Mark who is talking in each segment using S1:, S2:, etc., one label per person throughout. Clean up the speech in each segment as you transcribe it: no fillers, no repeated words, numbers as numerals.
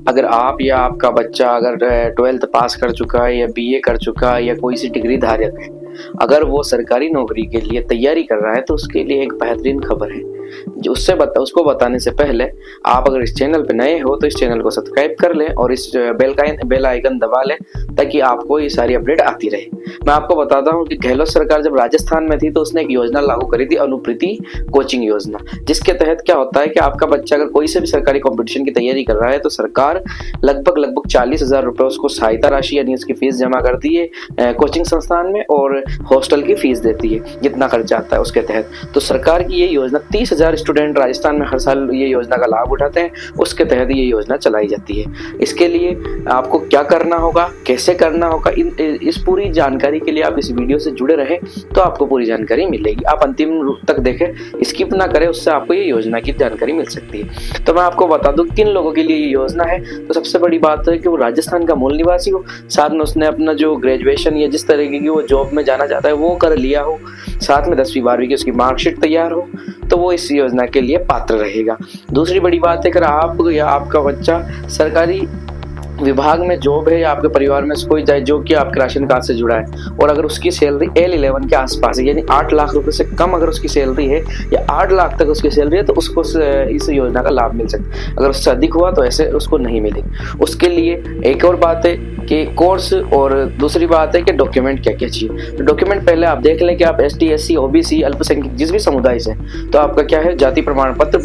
S1: अगर आप या आपका बच्चा अगर 12th पास कर चुका है या बीए कर चुका है या कोई सी डिग्री धारक है, अगर वो सरकारी नौकरी के लिए तैयारी कर रहा है तो उसके लिए एक बेहतरीन खबर है। जो उसको बताने से पहले आप अगर इस चैनल पे नए हो तो इस चैनल को सब्सक्राइब कर लें और इस बेल आइकन दबा लें ताकि आपको ये सारी अपडेट आती रहे। मैं आपको बताता हूँ कि गहलोत सरकार जब राजस्थान में थी तो उसने एक योजना लागू करी थी, अनुप्रीति कोचिंग योजना, जिसके तहत क्या होता है कि आपका बच्चा अगर कोई से भी सरकारी कंपटीशन की तैयारी कर रहा है तो सरकार लगभग 40,000 रुपए उसको सहायता राशि यानी उसकी फीस जमा करती है कोचिंग संस्थान में, और हॉस्टल की फीस देती है जितना खर्चा आता है उसके तहत। तो सरकार की ये योजना 30,000 स्टूडेंट राजस्थान में हर साल ये योजना का लाभ उठाते हैं, उसके तहत ये योजना चलाई जाती है। इसके लिए आपको क्या करना होगा, कैसे करना होगा, इस पूरी जानकारी के लिए आप इस वीडियो से जुड़े रहें तो आपको पूरी जानकारी मिलेगी। आप अंतिम रूप तक देखें, स्किप ना करें, उससे आपको ये योजना की जानकारी मिल सकती है। तो मैं आपको बता दूं किन लोगों के लिए ये योजना है। तो सबसे बड़ी बात है कि वो राजस्थान का मूल निवासी हो, साथ में उसने अपना जो ग्रेजुएशन या जिस तरीके की वो जॉब में जाना चाहता है वो कर लिया हो, साथ में 10वीं 12वीं की उसकी मार्कशीट तैयार हो, तो वो इस योजना के लिए पात्र रहेगा। दूसरी बड़ी बात है, अगर आप या आपका बच्चा सरकारी विभाग में जॉब है या आपके परिवार में कोई जाए जो कि आपके राशन कार्ड से जुड़ा है और अगर उसकी सैलरी L11 के आसपास है यानी 8 लाख रुपए से कम अगर उसकी सैलरी है या 8 लाख तक उसकी सैलरी है तो उसको इस योजना का लाभ मिल सकता है। अगर उससे अधिक हुआ तो ऐसे उसको नहीं मिलेगी। उसके लिए एक और बात है कि कोर्स, और दूसरी बात है कि डॉक्यूमेंट क्या क्या चाहिए। तो डॉक्यूमेंट पहले आप देख लें कि आप ST SC OBC अल्पसंख्यक जिस भी समुदाय से तो आपका क्या है जाति प्रमाण पत्र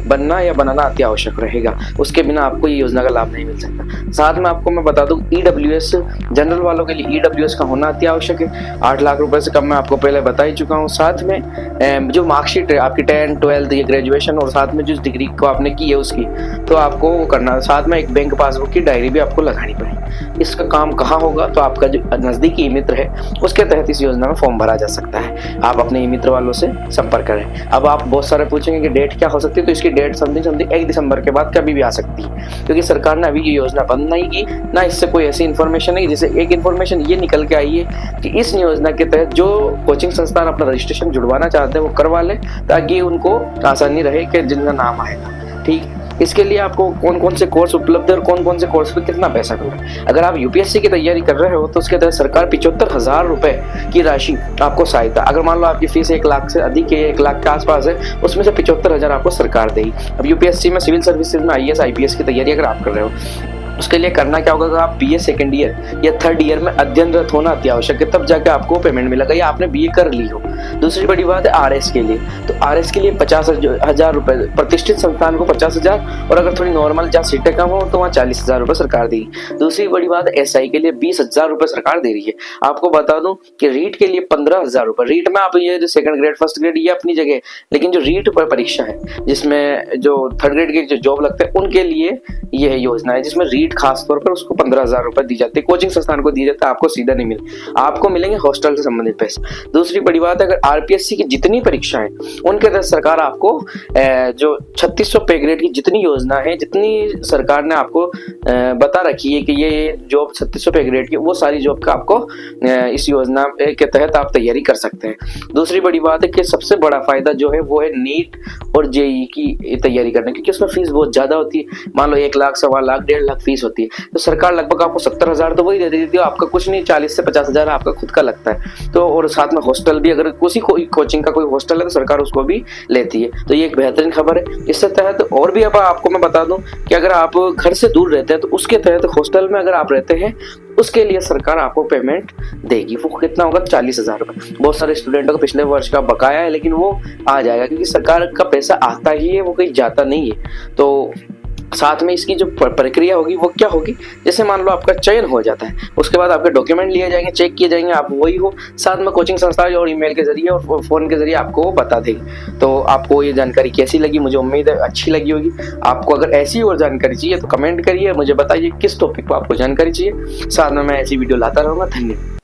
S1: बनना या बनाना अति आवश्यक रहेगा। उसके बिना आपको ये योजना का लाभ नहीं मिल सकता। साथ में आपको मैं बता दूं EWS जनरल वालों के लिए EWS का होना अति आवश्यक है। 8 लाख रुपए से कम मैं आपको पहले बता ही चुका हूँ। साथ में जो मार्कशीट है आपकी 10th 12th या ग्रेजुएशन और साथ में जिस डिग्री को आपने की है उसकी तो आपको वो करना। साथ में एक बैंक पासबुक की डायरी भी आपको लगानी पड़ेगी। इसका काम कहाँ होगा, तो आपका जो नजदीकी ई मित्र है उसके तहत इस योजना में फॉर्म भरा जा सकता है। आप अपने ई मित्र वालों से संपर्क करें। अब आप बहुत सारे पूछेंगे कि डेट क्या हो सकती है, तो इसकी डेट समथिंग 1 दिसंबर के बाद कभी भी आ सकती है, क्योंकि सरकार ने अभी ये योजना बंद नहीं की, ना इससे कोई ऐसी इन्फॉर्मेशन है। जैसे एक इन्फॉर्मेशन ये निकल के आई है कि इस योजना के तहत जो कोचिंग संस्थान अपना रजिस्ट्रेशन जुड़वाना चाहते हैं वो करवा लें ताकि उनको आसानी रहे कि जिनका नाम आएगा। ठीक, इसके लिए आपको कौन कौन से कोर्स उपलब्ध है और कौन कौन से कोर्स पे कितना पैसा मिलेगा। अगर आप UPSC की तैयारी कर रहे हो तो उसके तहत सरकार 75,000 रुपए की राशि आपको सहायता, अगर मान लो आपकी फीस 1 लाख से अधिक है, 1 लाख के आसपास है, उसमें से 75,000 आपको सरकार देगी। अब UPSC में सिविल सर्विसेज में IAS IPS की तैयारी अगर आप कर रहे हो उसके लिए करना क्या होगा, आप BA 2nd ईयर या 3rd ईयर में अध्ययनरत होना अति आवश्यक है, तब जाके आपको पेमेंट मिलेगा या आपने BA कर ली हो। दूसरी बड़ी बात है RS के लिए, तो RS के लिए 50,000 रुपए, प्रतिष्ठित संस्थान को 50,000 और अगर थोड़ी नॉर्मल जहाँ सीटें कम हो तो वहाँ 40,000 रुपए सरकार देगी। दूसरी बड़ी बात है SI के लिए 20,000 रुपए सरकार दे रही है। आपको बता दूं कि रीट के लिए 15,000 रुपए। रीट में आप ये जो 2nd ग्रेड 1st ग्रेड ये अपनी जगह, लेकिन जो रीट पर परीक्षा है जिसमें जो 3rd ग्रेड के जो जॉब लगते हैं उनके लिए यह योजना है जिसमें रीट खास तौर पर उसको 15,000 रुपए दी जाती है, कोचिंग संस्थान को दी जाता है, आपको सीधा नहीं मिले, आपको मिलेंगे हॉस्टल से संबंधित पैसे। दूसरी बड़ी बात है, अगर RPSC की जितनी परीक्षाएं उनके तहत सरकार आपको जो 3600 पे ग्रेड की जितनी योजना है, जितनी सरकार ने आपको बता रखी है कि ये जॉब 3600 पे ग्रेड की, वो सारी जॉब का आपको इस योजना के तहत आप तैयारी कर सकते हैं। दूसरी बड़ी बात है कि सबसे बड़ा फायदा जो है वो है नीट और JEE की तैयारी करने, क्योंकि उसमें फीस बहुत ज्यादा होती है। मान लो 1 लाख 1.25 लाख 1.5 लाख फीस होती है, तो सरकार लगभग आपको 70,000 तो वही दे देती है, आपका कुछ नहीं, 40 से 50,000 आपका खुद का लगता है। तो और साथ में हॉस्टल भी, अगर किसी कोचिंग का कोई हॉस्टल है तो सरकार उसको भी लेती है। तो ये एक बेहतरीन खबर है। इससे तहत और भी अब आपको मैं बता दूं कि अगर आप घर से दूर रहते हैं तो उसके तहत हॉस्टल में अगर आप रहते हैं उसके लिए सरकार आपको पेमेंट देगी। वो कितना होगा, 40,000 रुपए। बहुत सारे स्टूडेंटों को पिछले वर्ष का बकाया है लेकिन वो आ जाएगा, क्योंकि सरकार का पैसा आता ही है, वो कहीं जाता नहीं है। तो साथ में इसकी जो प्रक्रिया होगी वो क्या होगी, जैसे मान लो आपका चयन हो जाता है, उसके बाद आपके डॉक्यूमेंट लिए जाएंगे, चेक किए जाएंगे, आप वही हो, साथ में कोचिंग संस्था और ईमेल के जरिए और फोन के जरिए आपको वो बता देगी। तो आपको ये जानकारी कैसी लगी, मुझे उम्मीद है अच्छी लगी होगी। आपको अगर ऐसी और जानकारी चाहिए तो कमेंट करिए, मुझे बताइए किस टॉपिक पर आपको जानकारी चाहिए, साथ में मैं ऐसी वीडियो लाता रहूंगा। धन्यवाद।